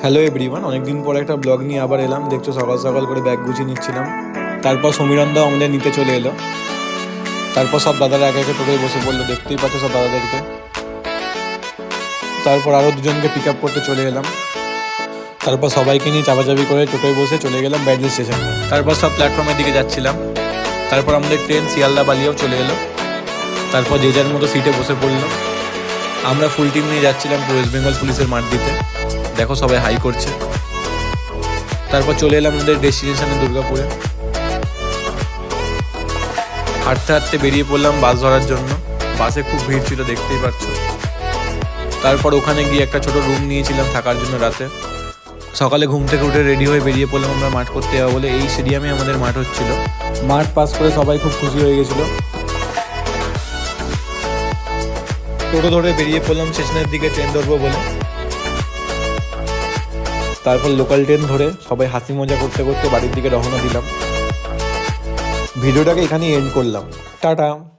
Hello everyone, অনেকদিন পর একটা ব্লগ নিয়ে আবার এলাম। দেখছো সকাল সকাল করে ব্যাগ গুছিয়ে নিচ্ছিলাম। তারপর সমীরন্দাও আমাদের নিতে চলে এলো। তারপর সব দাদারা একে একে টোটোয় বসে পড়লো, দেখতেই পাচ্ছ সব দাদাদেরকে। তারপর আরও দুজনকে পিক আপ করতে চলে এলাম। তারপর সবাইকে নিয়ে চাপাচাপি করে টোটোয় বসে চলে গেলাম ব্যাডলি স্টেশন। তারপর সব প্ল্যাটফর্মের দিকে যাচ্ছিলাম। তারপর আমাদের ট্রেন শিয়ালদা বালিয়াও চলে এলো। তারপর যে যার মতো সিটে বসে পড়লো। আমরা ফুল টিম নিয়ে যাচ্ছিলাম ওয়েস্ট বেঙ্গল পুলিশের মাঠ দিতে। দেখো সবাই হাই করছে। তারপর চলে এলাম আমাদের ডেস্টিনেশনে দুর্গাপুরে। হাঁটতে হাঁটতে বেরিয়ে পড়লাম বাস ধরার জন্য। বাসে খুব ভিড় ছিল, দেখতেই পাচ্ছ। তারপর ওখানে গিয়ে একটা ছোট রুম নিয়েছিলাম থাকার জন্য রাতে। সকালে ঘুম থেকে উঠে রেডি হয়ে বেরিয়ে পড়লাম আমরা মাঠ করতে যাবো বলে। এই স্টেডিয়ামে আমাদের মাঠ হচ্ছিল। মাঠ পাস করে সবাই খুব খুশি হয়ে গেছিলো। টোটো ধরে বেরিয়ে পড়লাম স্টেশনের দিকে ট্রেন ধরবো বলে। তারপর লোকাল ট্রেন ধরে সবাই হাসি মজা করতে করতে বাড়ির দিকে রওনা দিলাম। ভিডিওটাকে এখানেই এন্ড করলাম। টাটা।